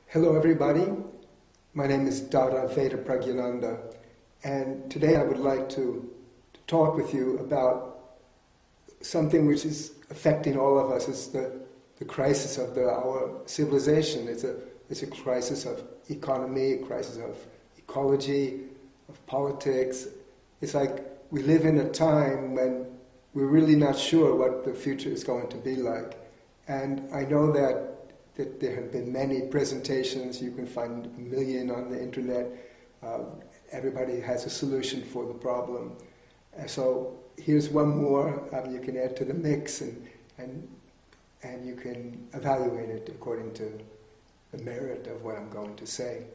Hello everybody, my name is Dada Vedaprajiananda, and today I would like to talk with you about something which is affecting all of us. It's the crisis of our civilization. It's a crisis of economy, a crisis of ecology, of politics. It's like we live in a time when we're really not sure what the future is going to be like. And I know that there have been many presentations. You can find a million on the internet. Everybody has a solution for the problem. So here's one more you can add to the mix, and you can evaluate it according to the merit of what I'm going to say.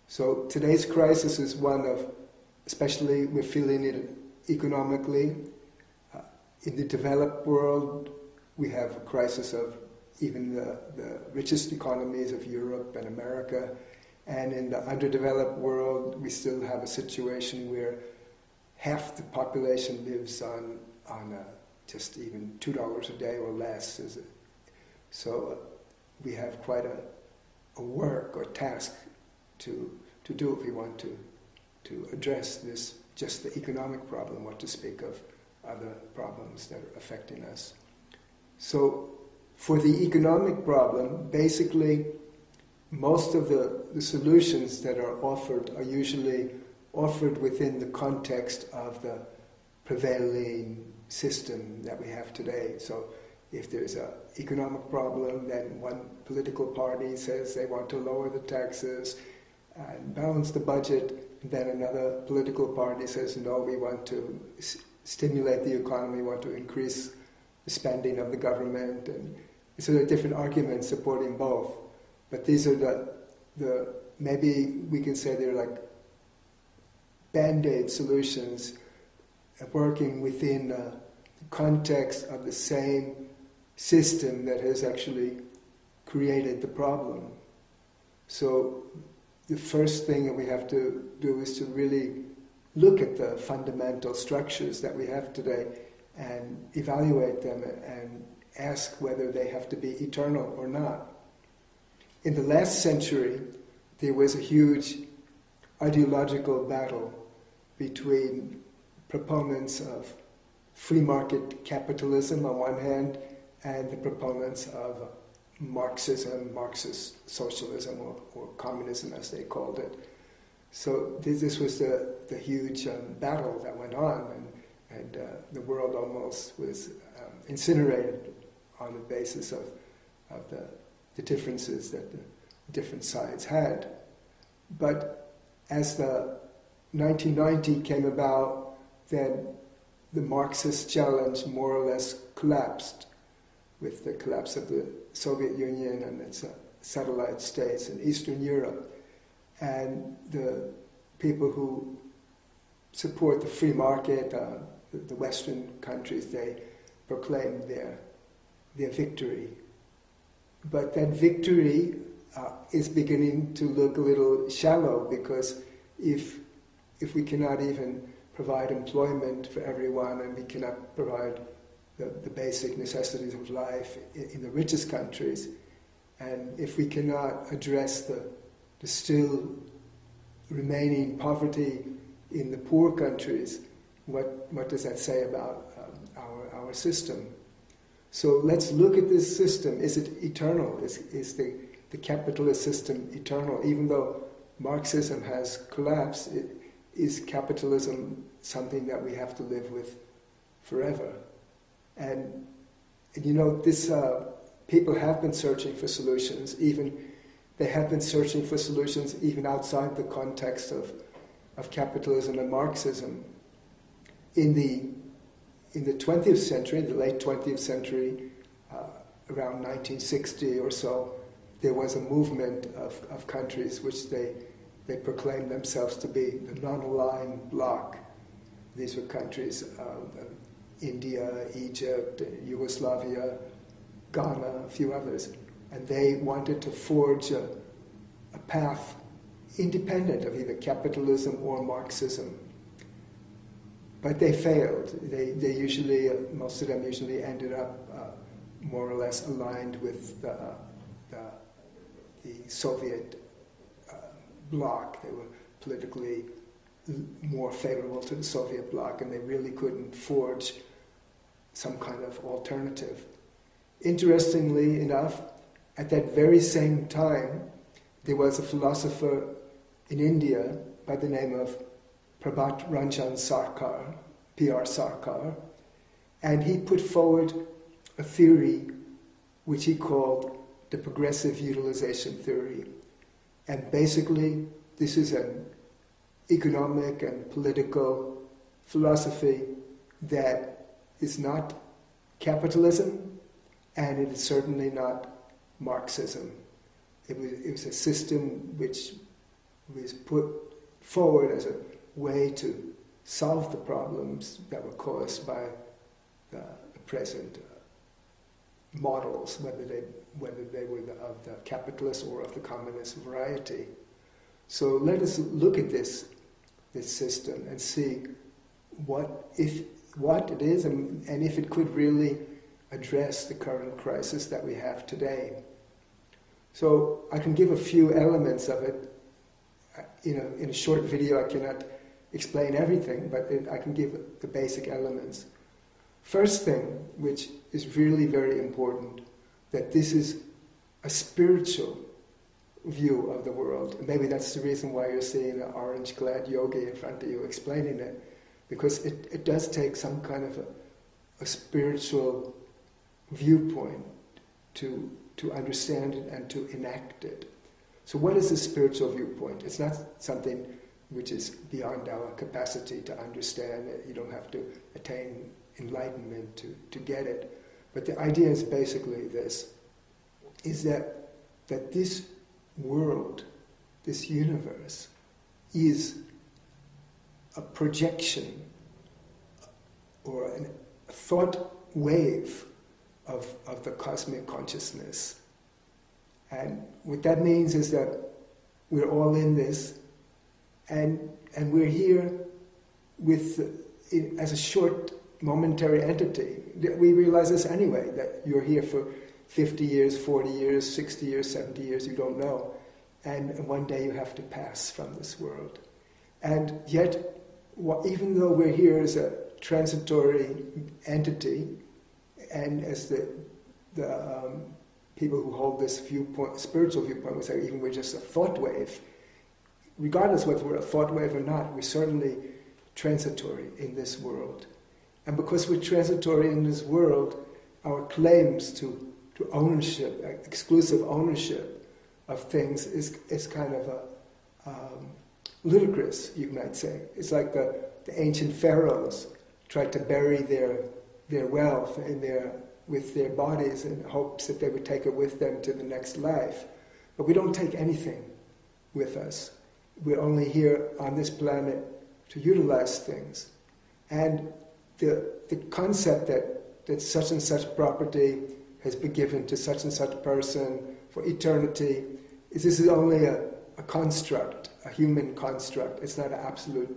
So today's crisis is one of, especially we're feeling it economically. In the developed world, we have a crisis of even the richest economies of Europe and America. And in the underdeveloped world, we still have a situation where half the population lives on just even $2 a day or less. So we have quite a work or task to do if we want to address this, just the economic problem, what to speak of other problems that are affecting us. So for the economic problem, basically, most of the solutions that are offered are usually offered within the context of the prevailing system that we have today. So if there's an economic problem, then one political party says they want to lower the taxes and balance the budget, and then another political party says, no, we want to stimulate the economy, we want to increase the spending of the government, and so there are different arguments supporting both. But these are the maybe we can say they're like band-aid solutions working within the context of the same system that has actually created the problem. So the first thing that we have to do is to really look at the fundamental structures that we have today and evaluate them and ask whether they have to be eternal or not. In the last century, there was a huge ideological battle between proponents of free market capitalism on one hand and the proponents of Marxism, Marxist socialism, or communism as they called it. So this was the huge battle that went on, and the world almost was incinerated on the basis of the differences that the different sides had. But as the 1990 came about, then the Marxist challenge more or less collapsed with the collapse of the Soviet Union and its satellite states in Eastern Europe. And the people who support the free market, the Western countries, they proclaimed their victory. But that victory is beginning to look a little shallow, because if we cannot even provide employment for everyone, and we cannot provide the basic necessities of life in the richest countries, and if we cannot address the still remaining poverty in the poor countries, what does that say about our system? So let's look at this system. Is it eternal? Is the capitalist system eternal? Even though Marxism has collapsed, is capitalism something that we have to live with forever? And you know, people have been searching for solutions. They have been searching for solutions even outside the context of capitalism and Marxism. In the 20th century, the late 20th century, around 1960 or so, there was a movement of countries which they proclaimed themselves to be the non-aligned bloc. These were countries India, Egypt, Yugoslavia, Ghana, a few others. And they wanted to forge a path independent of either capitalism or Marxism. But they failed. They usually, most of them usually ended up more or less aligned with the Soviet bloc. They were politically more favorable to the Soviet bloc, and they really couldn't forge some kind of alternative. Interestingly enough, at that very same time, there was a philosopher in India by the name of Prabhat Ranjan Sarkar, P.R. Sarkar, and he put forward a theory which he called the progressive utilization theory. And basically, this is an economic and political philosophy that is not capitalism, and it is certainly not Marxism. It was a system which was put forward as a way to solve the problems that were caused by the present models, whether they were of the capitalist or of the communist variety. So let us look at this system and see what it is and if it could really address the current crisis that we have today. So I can give a few elements of it. In a short video I cannot explain everything, but I can give the basic elements. First thing, which is really very important, that this is a spiritual view of the world. And maybe that's the reason why you're seeing an orange-clad yogi in front of you explaining it, because it does take some kind of a spiritual viewpoint to understand it and to enact it. So what is a spiritual viewpoint? It's not something which is beyond our capacity to understand it. You don't have to attain enlightenment to get it. But the idea is basically this, is that this world, this universe, is a projection or a thought wave of the cosmic consciousness. And what that means is that we're all in this, and we're here as a short momentary entity. We realize this anyway, that you're here for 50 years, 40 years, 60 years, 70 years, you don't know. And one day you have to pass from this world. And yet, even though we're here as a transitory entity, and as the people who hold this viewpoint, spiritual viewpoint, would say even we're just a thought wave, regardless whether we're a thought wave or not, we're certainly transitory in this world. And because we're transitory in this world, our claims to ownership, exclusive ownership of things is kind of ludicrous, you might say. It's like the ancient pharaohs tried to bury their wealth with their bodies in hopes that they would take it with them to the next life. But we don't take anything with us. We're only here on this planet to utilize things. And the concept that such and such property has been given to such and such person for eternity, this is only a construct, a human construct. It's not an absolute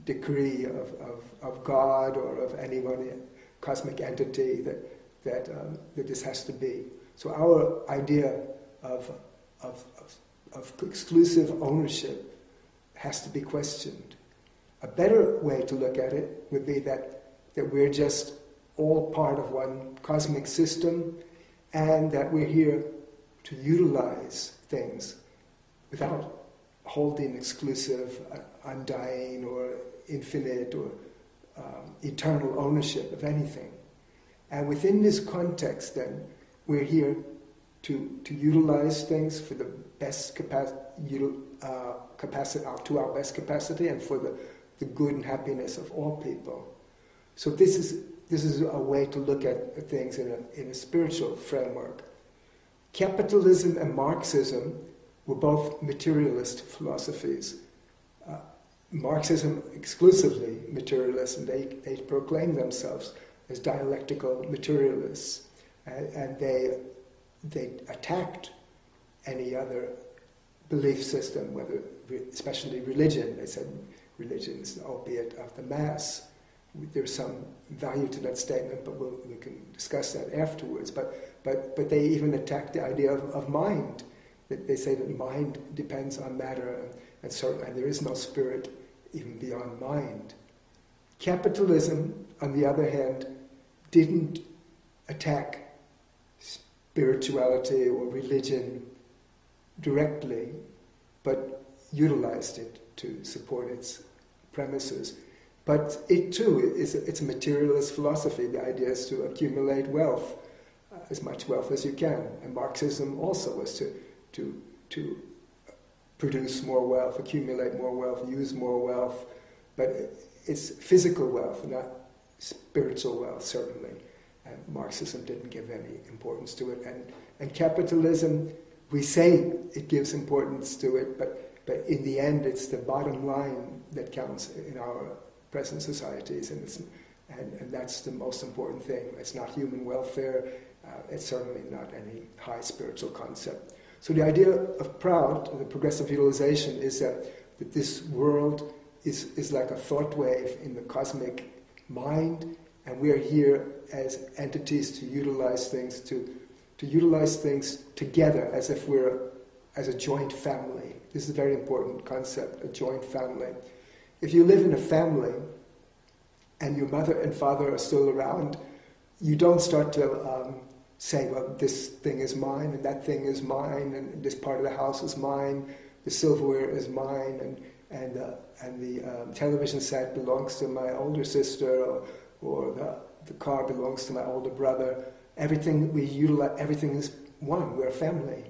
decree of God or of any one cosmic entity that this has to be. So our idea of exclusive ownership has to be questioned. A better way to look at it would be that we're just all part of one cosmic system, and that we're here to utilize things without holding exclusive, undying, or infinite, or eternal ownership of anything. And within this context, then, we're here to utilize things for the best capacity, to our best capacity, and for the good and happiness of all people. So this is a way to look at things in a spiritual framework. Capitalism and Marxism were both materialist philosophies. Marxism exclusively materialist, and they proclaim themselves as dialectical materialists, and they attacked any other belief system, whether especially religion. They said religion is the opiate of the mass. There's some value to that statement, but we can discuss that afterwards. But they even attacked the idea of mind, They say that mind depends on matter, and there is no spirit even beyond mind. Capitalism, on the other hand, didn't attack spirituality or religion directly, but utilized it to support its premises. But it too it's a materialist philosophy. The idea is to accumulate wealth, as much wealth as you can. And Marxism also was to produce more wealth, accumulate more wealth, use more wealth. But it's physical wealth, not spiritual wealth, certainly. And Marxism didn't give any importance to it. And capitalism, we say it gives importance to it, but in the end it's the bottom line that counts in our present societies, and that's the most important thing. It's not human welfare, it's certainly not any high spiritual concept. So the idea of PROUT, the progressive utilization, is that this world is like a thought wave in the cosmic mind, and we are here as entities to utilize things, to utilize things together as if we're as a joint family. This is a very important concept, a joint family. If you live in a family and your mother and father are still around, you don't start to say, well, this thing is mine and that thing is mine and this part of the house is mine, the silverware is mine, and the television set belongs to my older sister, or the car belongs to my older brother. Everything we utilize, everything is one. We're a family.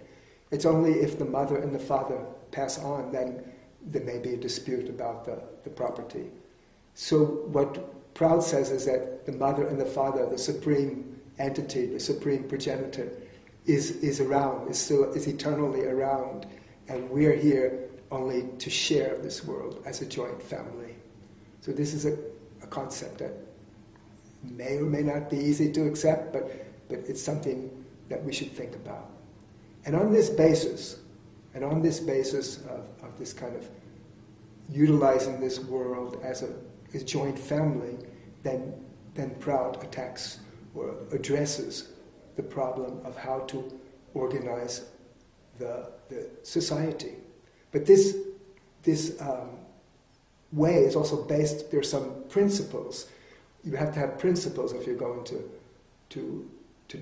It's only if the mother and the father pass on, then there may be a dispute about the property. So what PROUT says is that the mother and the father, the supreme entity, the supreme progenitor, is around, is eternally around, and we're here only to share this world as a joint family. So this is a concept that may or may not be easy to accept, but it's something that we should think about. And on this basis of this kind of utilizing this world as a joint family, then PROUT attacks or addresses the problem of how to organize the society. But this way is also based, there are some principles. You have to have principles if you're going to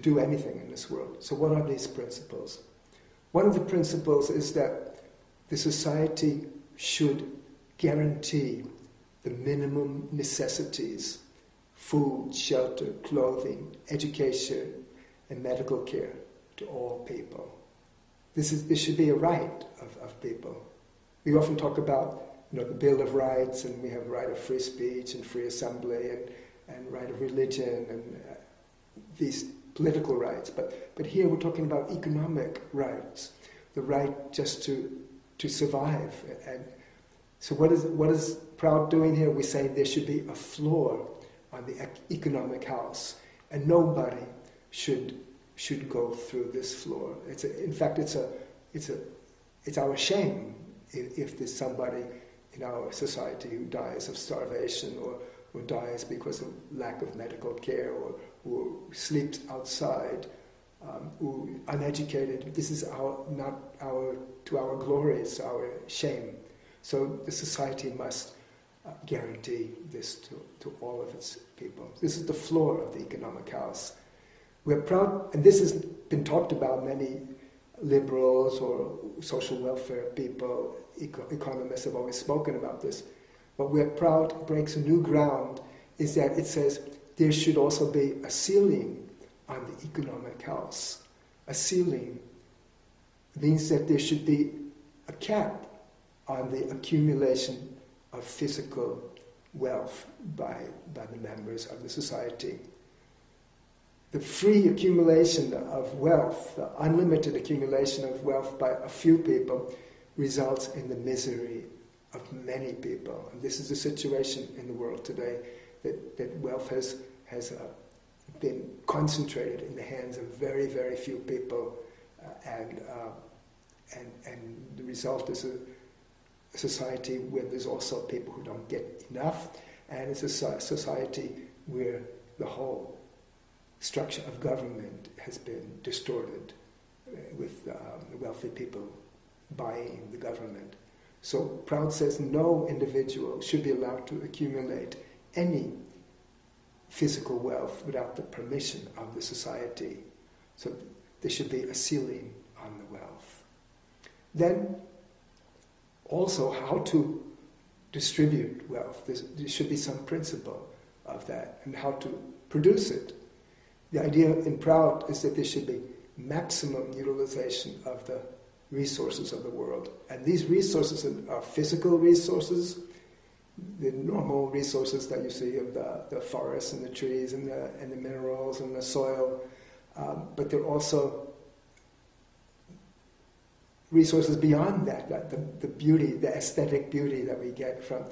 do anything in this world. So what are these principles? One of the principles is that the society should guarantee the minimum necessities: food, shelter, clothing, education, and medical care to all people. This should be a right of people. We often talk about the Bill of Rights, and we have right of free speech and free assembly and right of religion and these political rights. But here we're talking about economic rights, the right just to survive. And so what is PROUT doing here? We say there should be a floor on the economic house, and nobody should go through this floor. In fact, it's our shame if there's somebody in our society who dies of starvation or dies because of lack of medical care, or who sleeps outside, who uneducated. This is not to our glory, it's our shame. So the society must guarantee this to all of its people. This is the floor of the economic house. We're proud, and this has been talked about, many liberals or social welfare people, economists have always spoken about this. But where PROUT breaks a new ground is that it says there should also be a ceiling on the economic house. A ceiling means that there should be a cap on the accumulation of physical wealth by the members of the society. The free accumulation of wealth, the unlimited accumulation of wealth by a few people, results in the misery of many people. And this is the situation in the world today, that wealth has been concentrated in the hands of very, very few people, and the result is a society where there's also people who don't get enough, and it's a society where the whole structure of government has been distorted wealthy people buying the government. So PROUT says no individual should be allowed to accumulate any physical wealth without the permission of the society. So there should be a ceiling on the wealth. Then also how to distribute wealth. There should be some principle of that, and how to produce it. The idea in PROUT is that there should be maximum utilization of the resources of the world. And these resources are physical resources, the normal resources that you see of the forests and the trees and the minerals and the soil, but they're also resources beyond that, the beauty, the aesthetic beauty that we get from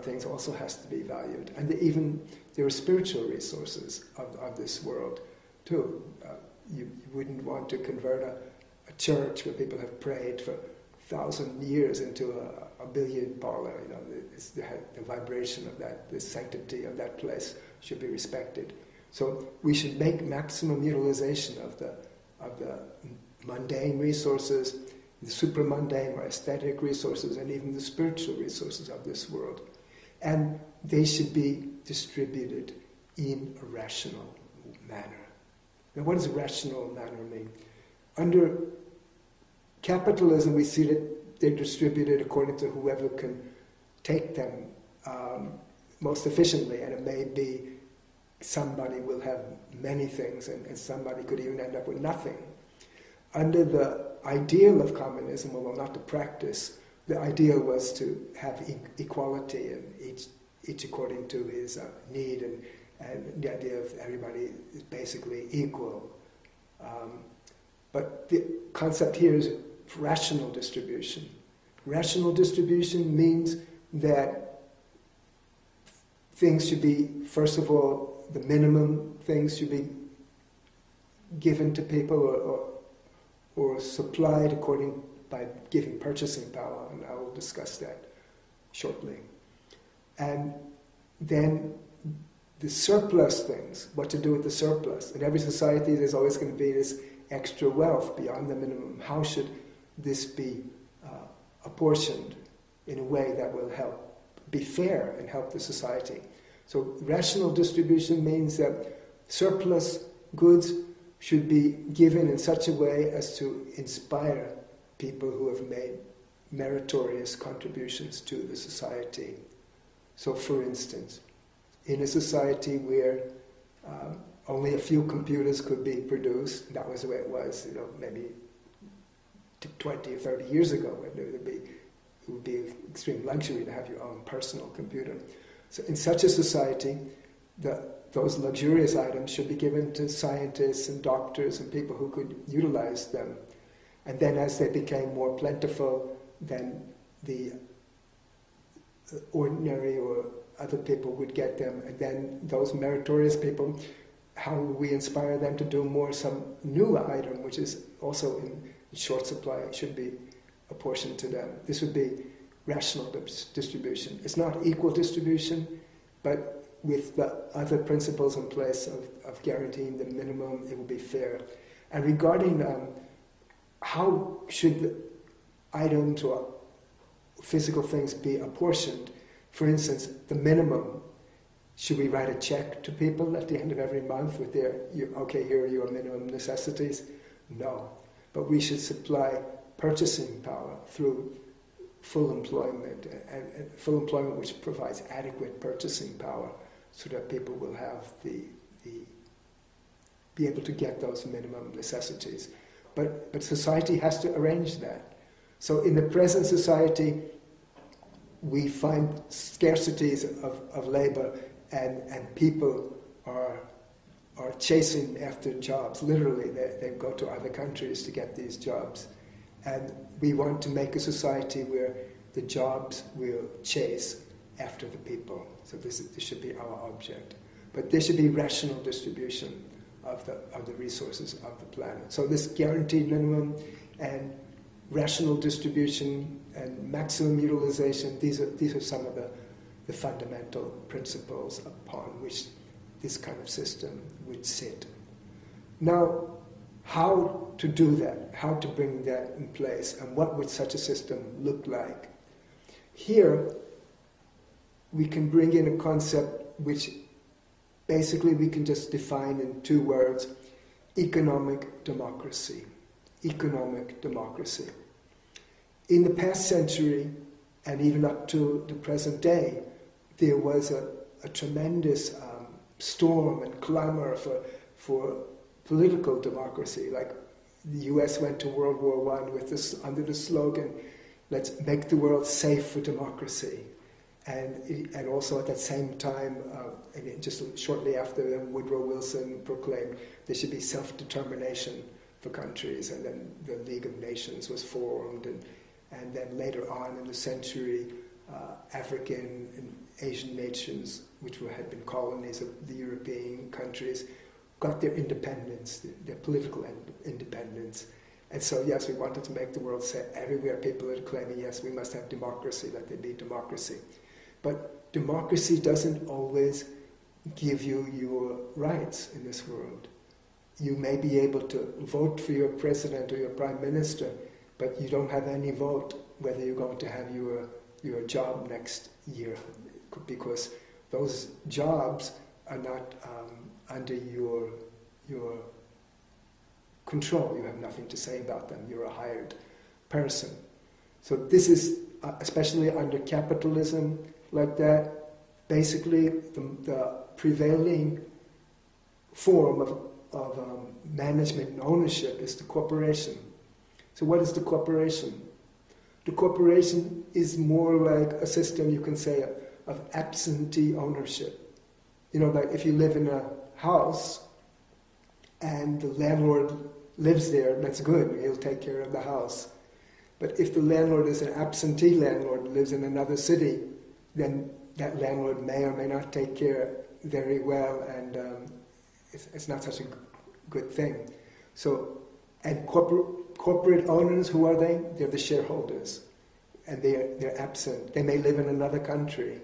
things also has to be valued. And even there are spiritual resources of this world too. You wouldn't want to convert a church where people have prayed for 1,000 years into a billion parlor. You know, it's the vibration of that, the sanctity of that place should be respected. So we should make maximum utilization of the mundane resources, the supramundane or aesthetic resources, and even the spiritual resources of this world. And they should be distributed in a rational manner. Now, what does a rational manner mean? Under capitalism, we see that they're distributed according to whoever can take them most efficiently, and it may be somebody will have many things, and somebody could even end up with nothing. Under the ideal of communism, although not the practice, the ideal was to have equality, and each according to his need, and the idea of everybody is basically equal. But the concept here is rational distribution. Rational distribution means that things should be, first of all, the minimum things should be given to people or supplied by giving purchasing power, and I will discuss that shortly. And then the surplus things, what to do with the surplus. In every society there's always going to be this extra wealth beyond the minimum. How should this be apportioned in a way that will help be fair and help the society? So rational distribution means that surplus goods should be given in such a way as to inspire people who have made meritorious contributions to the society. So for instance, in a society where only a few computers could be produced, that was the way it was, maybe 20 or 30 years ago, it would be an extreme luxury to have your own personal computer. So in such a society, those luxurious items should be given to scientists and doctors and people who could utilize them. And then as they became more plentiful, then the ordinary or other people would get them. And then those meritorious people, how would we inspire them to do more? Some new item, which is also in short supply, it should be apportioned to them. This would be rational distribution. It's not equal distribution, but with the other principles in place of guaranteeing the minimum, it will be fair. And regarding how should the items or physical things be apportioned, for instance, the minimum, should we write a check to people at the end of every month with here are your minimum necessities? No. But we should supply purchasing power through full employment, and full employment which provides adequate purchasing power, so that people will have be able to get those minimum necessities. But society has to arrange that. So in the present society, we find scarcities of labor, and people are chasing after jobs. Literally, they go to other countries to get these jobs. And we want to make a society where the jobs will chase after the people. So this should be our object. But there should be rational distribution of the resources of the planet. So this guaranteed minimum and rational distribution and maximum utilization, these are some of the fundamental principles upon which this kind of system would sit. Now, how to do that, how to bring that in place, and what would such a system look like. Here, we can bring in a concept which basically we can just define in 2 words: economic democracy. Economic democracy. In the past century, and even up to the present day, there was a tremendous storm and clamor for political democracy. Like the US went to World War I with this, under the slogan, "Let's make the world safe for democracy." And also at that same time, just shortly after, Woodrow Wilson proclaimed there should be self-determination for countries, and then the League of Nations was formed, and then later on in the century, African and Asian nations, which had been colonies of the European countries, got their independence, their political independence. And so, yes, we wanted to make the world safe. Everywhere people are claiming, yes, we must have democracy, let there be democracy. But democracy doesn't always give you your rights in this world. You may be able to vote for your president or your prime minister, but you don't have any vote whether you're going to have your job next year, because those jobs are not under your control. You have nothing to say about them. You're a hired person. So this is, especially under capitalism like that, basically the prevailing form of management and ownership is the corporation. So what is the corporation? The corporation is more like a system, you can say, of absentee ownership. You know, like if you live in a house and the landlord lives there, that's good, he'll take care of the house. But if the landlord is an absentee landlord, lives in another city, then that landlord may or may not take care very well, and it's not such a good thing. So, and corporate owners, who are they? They're the shareholders, and they're absent. They may live in another country.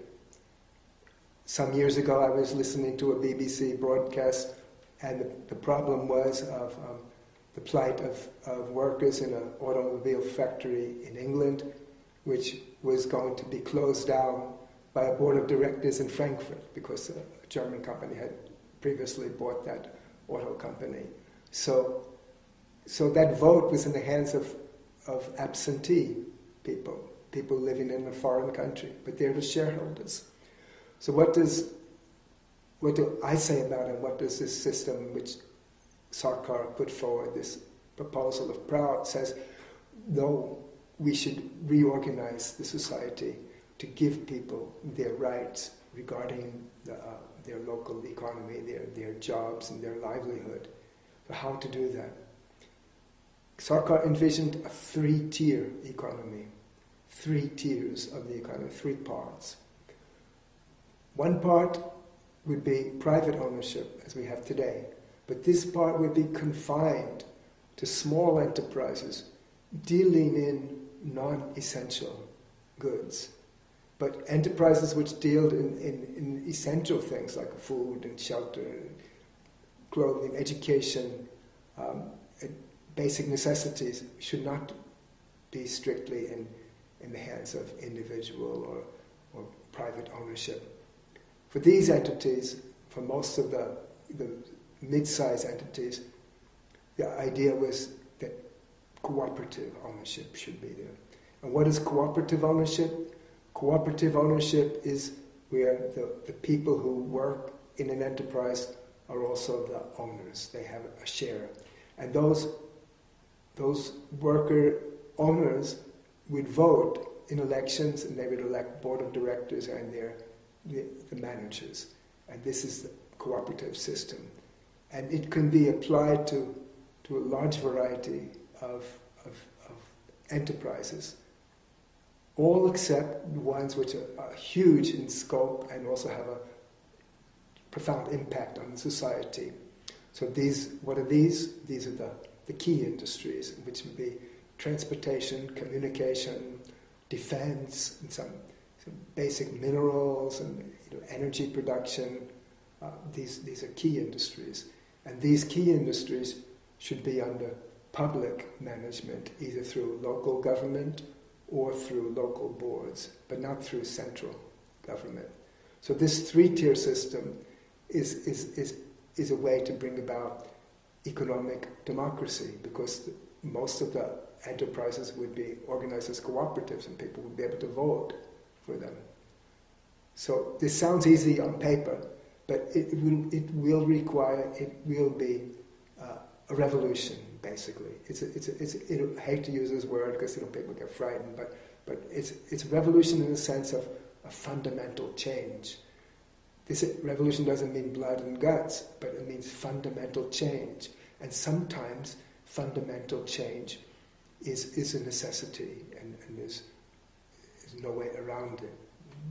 Some years ago, I was listening to a BBC broadcast, and the problem was of the plight of workers in an automobile factory in England, which was going to be closed down by a board of directors in Frankfurt, because a German company had previously bought that auto company. So that vote was in the hands of absentee people living in a foreign country, but they're the shareholders. So what do I say about it? What does this system, which Sarkar put forward, this proposal of PROUT, says? No, we should reorganize the society to give people their rights regarding their local economy, their jobs and their livelihood. So how to do that? Sarkar envisioned a 3-tier economy, 3 tiers of the economy, 3 parts. One part would be private ownership, as we have today, but this part would be confined to small enterprises dealing in non-essential goods. But enterprises which deal in essential things like food and shelter, clothing, education, basic necessities should not be strictly in the hands of individual or private ownership. For these entities, for most of the mid-sized entities, the idea was that cooperative ownership should be there. And what is cooperative ownership? Cooperative ownership is where the people who work in an enterprise are also the owners. They have a share. And those worker owners would vote in elections, and they would elect board of directors and the managers. And this is the cooperative system. And it can be applied to a large variety of enterprises, all except the ones which are huge in scope and also have a profound impact on the society. So what are these? These are the key industries, which would be transportation, communication, defense, and some basic minerals and energy production. These are key industries. And these key industries should be under public management, either through local government or through local boards, but not through central government. So this three-tier system is a way to bring about economic democracy, because most of the enterprises would be organized as cooperatives and people would be able to vote for them. So this sounds easy on paper, but it will be a revolution, basically. I hate to use this word because people get frightened, but it's a revolution in the sense of a fundamental change. This revolution doesn't mean blood and guts, but it means fundamental change. And sometimes fundamental change is a necessity, and there's no way around it.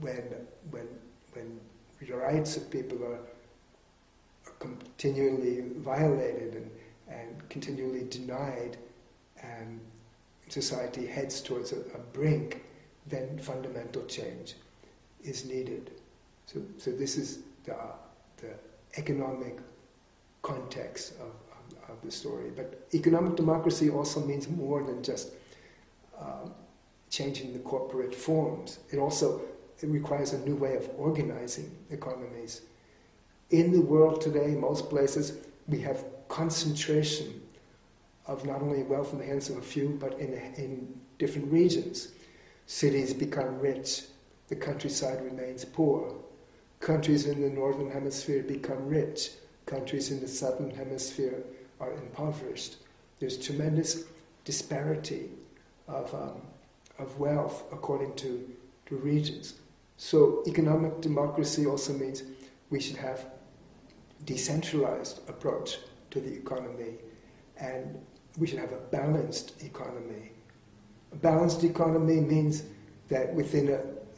When the rights of people are continually violated and continually denied, and society heads towards a brink, then fundamental change is needed. So this is the economic context of the story. But economic democracy also means more than just changing the corporate forms. It requires a new way of organizing economies. In the world today, most places, we have concentration of not only wealth in the hands of a few, but in different regions. Cities become rich, the countryside remains poor. Countries in the northern hemisphere become rich, countries in the southern hemisphere are impoverished. There's tremendous disparity of wealth according to regions. So economic democracy also means we should have decentralized approach to the economy, and we should have a balanced economy. A balanced economy means that within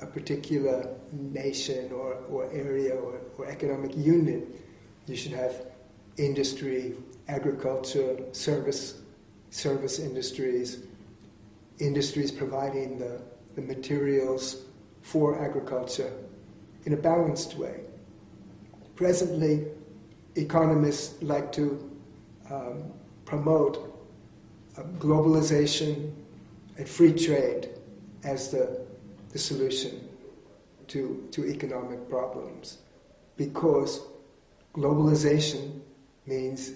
a particular nation or area or economic unit, you should have industry, agriculture, service industries, industries providing the materials for agriculture in a balanced way. Presently, economists like to promote globalization and free trade as the solution to economic problems, because globalization means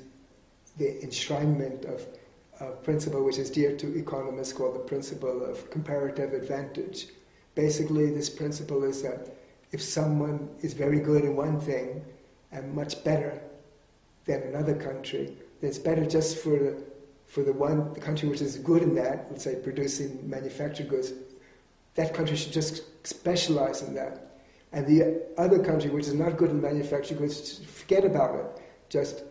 the enshrinement of a principle which is dear to economists called the principle of comparative advantage. Basically, this principle is that if someone is very good in one thing and much better than another country, then it's better just for the country which is good in that, let's say producing manufactured goods, that country should just specialize in that. And the other country which is not good in manufactured goods, forget about it. Just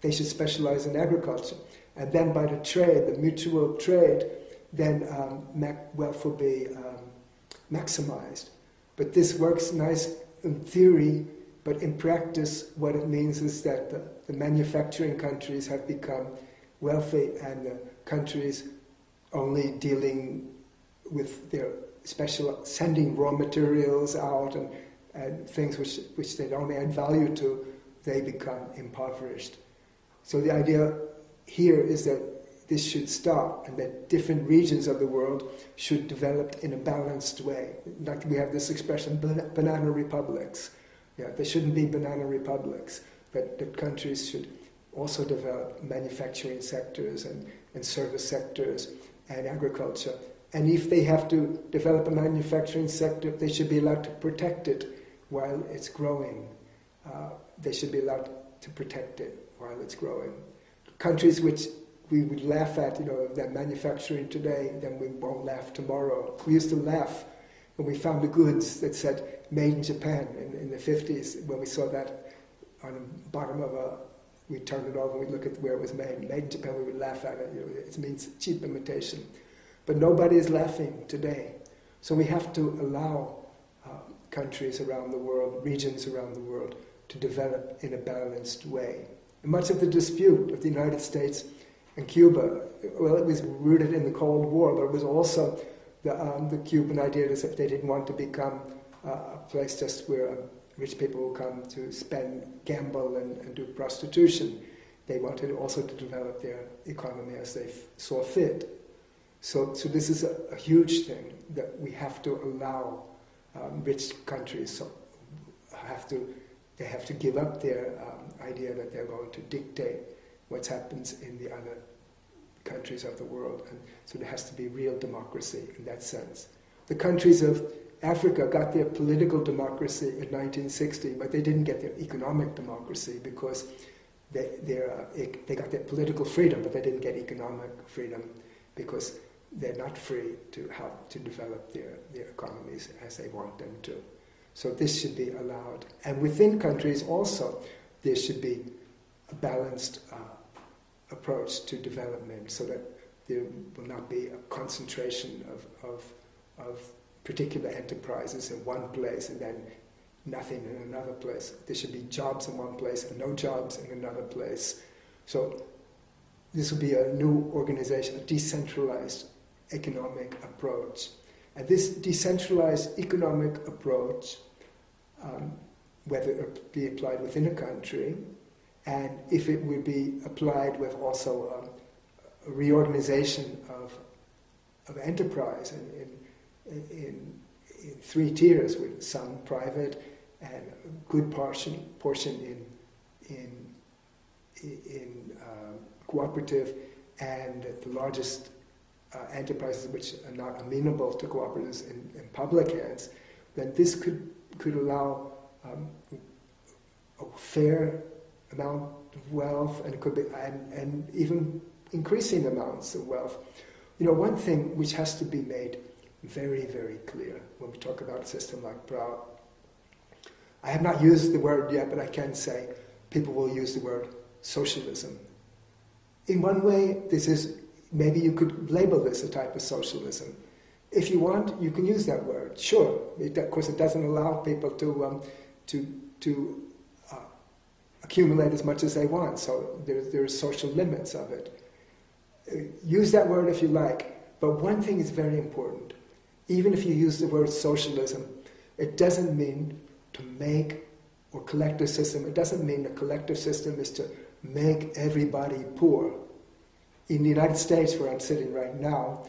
they should specialize in agriculture. And then by the trade, the mutual trade, then wealth will be maximized. But this works nice in theory, but in practice what it means is that the manufacturing countries have become wealthy, and the countries only dealing with their sending raw materials out and things which they don't add value to, they become impoverished. So the idea here is that this should stop, and that different regions of the world should develop in a balanced way. Like we have this expression, banana republics. Yeah, there shouldn't be banana republics, that countries should also develop manufacturing sectors and service sectors and agriculture. And if they have to develop a manufacturing sector, they should be allowed to protect it while it's growing. They should be allowed to protect it while it's growing. Countries which we would laugh at, that manufacturing today, then we won't laugh tomorrow. We used to laugh when we found the goods that said made in Japan in the 50s, when we saw that on the bottom of we turned it over and we look at where it was made in Japan, we would laugh at it. It means cheap imitation. But nobody is laughing today. So we have to allow countries around the world, regions around the world, to develop in a balanced way. And much of the dispute of the United States and Cuba, well, it was rooted in the Cold War, but it was also the Cuban idea that they didn't want to become a place just where rich people will come to gamble and do prostitution. they wanted also to develop their economy as they saw fit. So this is a huge thing that we have to allow rich countries. They have to give up their idea that they're going to dictate what happens in the other countries of the world, and so there has to be real democracy in that sense. The countries of Africa got their political democracy in 1960, but they didn't get their economic democracy because they got their political freedom, but they didn't get economic freedom because they're not free to develop their economies as they want them to. So this should be allowed. And within countries also, there should be a balanced approach to development so that there will not be a concentration of particular enterprises in one place and then nothing in another place. There should be jobs in one place and no jobs in another place. So this will be a new organization, a decentralized economic approach. And this decentralized economic approach, whether it be applied within a country, and if it would be applied with also a reorganization of enterprise in three tiers, with some private and a good portion in cooperative, and the largest enterprises which are not amenable to cooperatives in public hands, then this could allow a fair amount of wealth, and it could be and even increasing amounts of wealth. One thing which has to be made very, very clear when we talk about a system like PROUT. I have not used the word yet, but I can say people will use the word socialism. In one way, maybe you could label this a type of socialism. If you want, you can use that word. Sure, of course, it doesn't allow people to accumulate as much as they want. So there's social limits of it. Use that word if you like. But one thing is very important. Even if you use the word socialism, it doesn't mean to make or collective system. It doesn't mean a collective system is to make everybody poor. In the United States, where I'm sitting right now,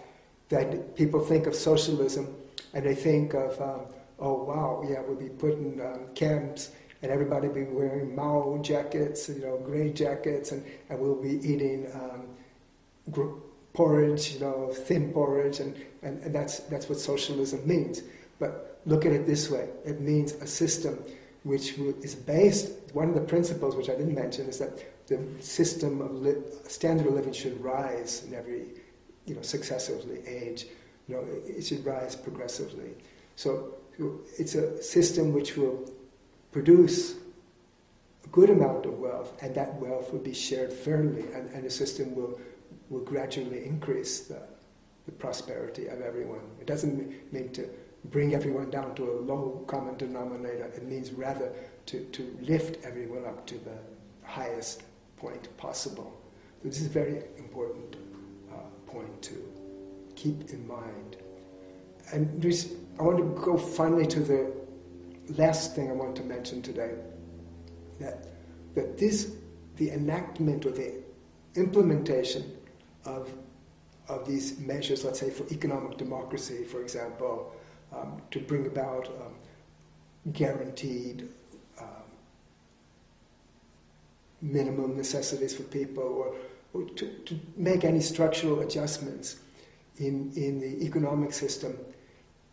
that people think of socialism and they think of, oh wow, yeah, we'll be putting camps and everybody will be wearing Mao jackets, gray jackets, and we'll be eating porridge, thin porridge, and that's what socialism means. But look at it this way: it means a system which is based. One of the principles which I didn't mention is that the system of standard of living should rise in every successively age. It should rise progressively. So it's a system which will produce a good amount of wealth, and that wealth will be shared fairly, and the system will gradually increase the prosperity of everyone. It doesn't mean to bring everyone down to a low common denominator. It means rather to lift everyone up to the highest point possible. So this is a very important point to keep in mind. And I want to go finally to the last thing I want to mention today, that the enactment or the implementation of these measures, let's say for economic democracy, for example, to bring about guaranteed minimum necessities for people, or to make any structural adjustments in the economic system,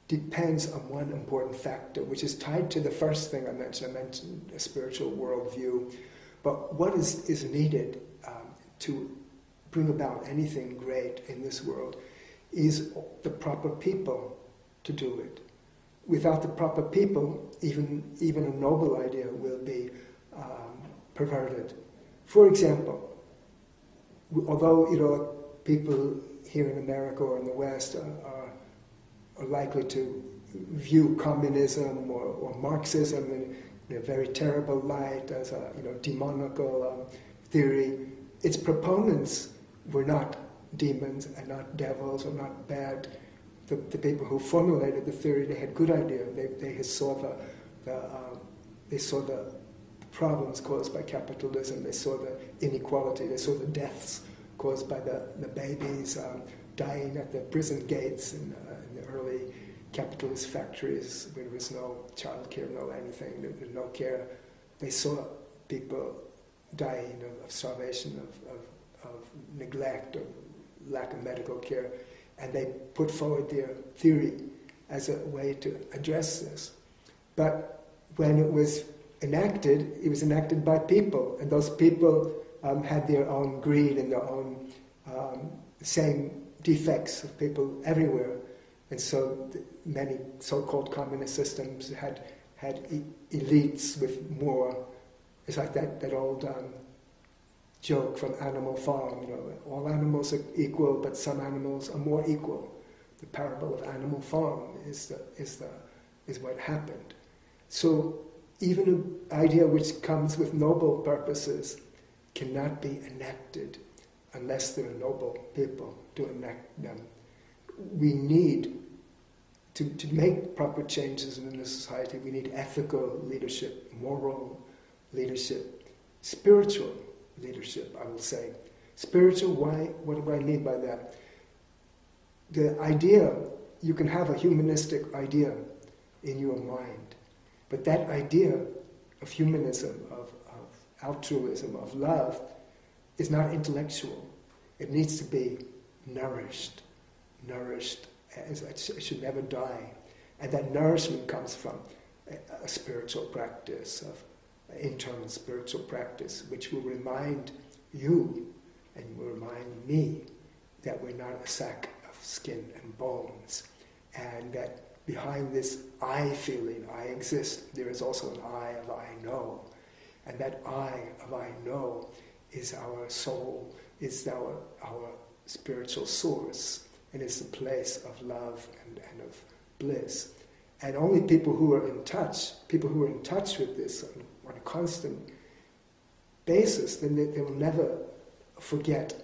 depends on one important factor, which is tied to the first thing I mentioned. I mentioned a spiritual worldview. But what is needed to bring about anything great in this world is the proper people to do it. Without the proper people, even a noble idea will be perverted. For example, although people here in America or in the West are likely to view communism or Marxism in a very terrible light as a demonical theory, its proponents were not demons and not devils or not bad. The people who formulated the theory, they had good ideas. They saw the problems caused by capitalism. They saw the inequality. They saw the deaths caused by the babies dying at the prison gates in the early capitalist factories where there was no child care, no anything, there was no care. They saw people dying of starvation, of neglect, of lack of medical care, and they put forward their theory as a way to address this. But when it was enacted by people, and those people had their own greed and their own same defects of people everywhere. And so many so-called communist systems had elites with more. It's like that old joke from Animal Farm, all animals are equal, but some animals are more equal. The parable of Animal Farm is what happened. So even an idea which comes with noble purposes cannot be enacted unless there are noble people to enact them. We need to make proper changes in the society. We need ethical leadership, moral leadership, spiritual leadership, I will say. Spiritual, why? What do I mean by that? The idea, you can have a humanistic idea in your mind, but that idea of humanism, of altruism, of love, is not intellectual. It needs to be nourished. It should never die. And that nourishment comes from a spiritual practice, of internal spiritual practice, which will remind you and will remind me that we're not a sack of skin and bones, and that behind this I feeling, I exist, there is also an I of I know. And that I of I know is our soul, is our spiritual source, and is the place of love and of bliss. And only people who are in touch with this on a constant basis, then they will never forget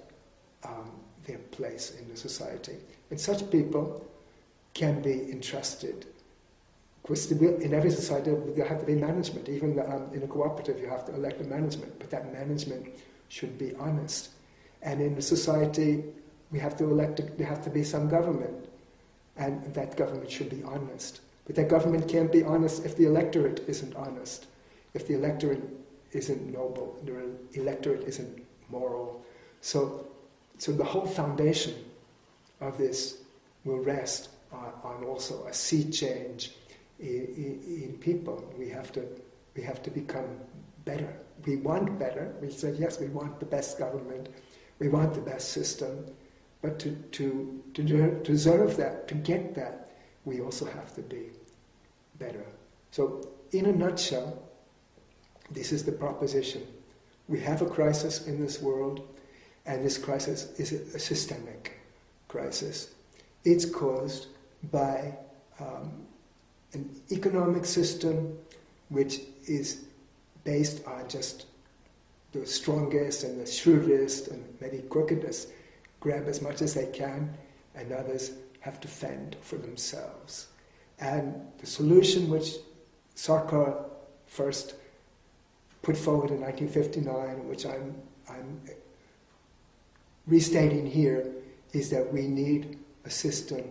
their place in the society. And such people can be entrusted. Of course, in every society there have to be management. Even in a cooperative you have to elect a management, but that management should be honest. And in a society there have to be some government, and that government should be honest. But that government can't be honest if the electorate isn't honest, if the electorate isn't noble, the electorate isn't moral. So the whole foundation of this will rest on also a sea change in people. We have to become better. We want better. We say, yes, we want the best government, we want the best system, but to deserve that, to get that, we also have to be better. So in a nutshell, this is the proposition. We have a crisis in this world, and this crisis is a systemic crisis. It's caused by an economic system which is based on just the strongest and the shrewdest and maybe crookedest grab as much as they can, and others have to fend for themselves. And the solution which Sarkar first put forward in 1959, which I'm restating here, is that we need a system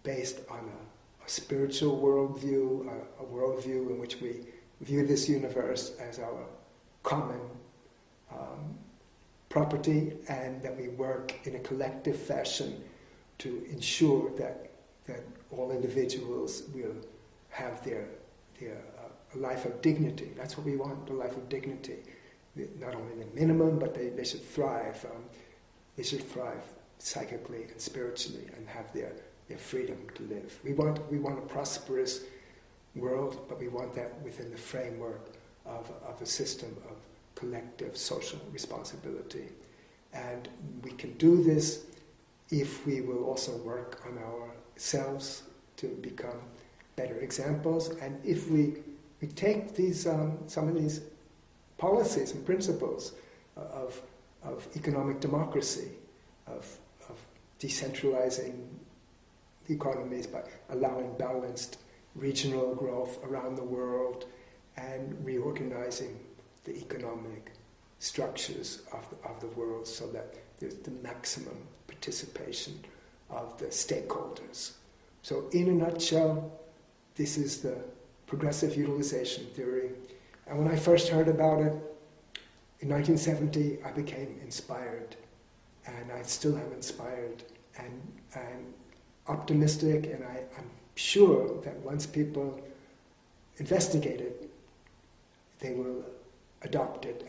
based on a spiritual worldview, a worldview in which we view this universe as our common property, and that we work in a collective fashion to ensure that all individuals will have their life of dignity. That's what we want, a life of dignity. Not only the minimum, but they should thrive. They should thrive psychically and spiritually and have their freedom to live. We want a prosperous world, but we want that within the framework of a system of collective social responsibility. And we can do this if we will also work on ourselves to become better examples, and if we take these some of these policies and principles of economic democracy, of decentralizing the economies by allowing balanced regional growth around the world, and reorganizing the economic structures of the world so that there's the maximum participation of the stakeholders. So in a nutshell, this is the progressive utilization theory. And when I first heard about it, in 1970, I became inspired. And I still am inspired and optimistic, and I'm sure that once people investigate it, they will adopt it,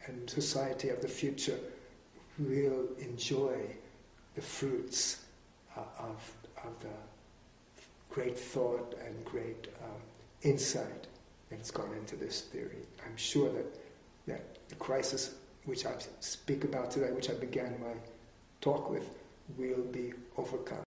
and society of the future will enjoy the fruits of the great thought and great insight that has gone into this theory. I'm sure that the crisis which I speak about today, which I began my talk with, will be overcome.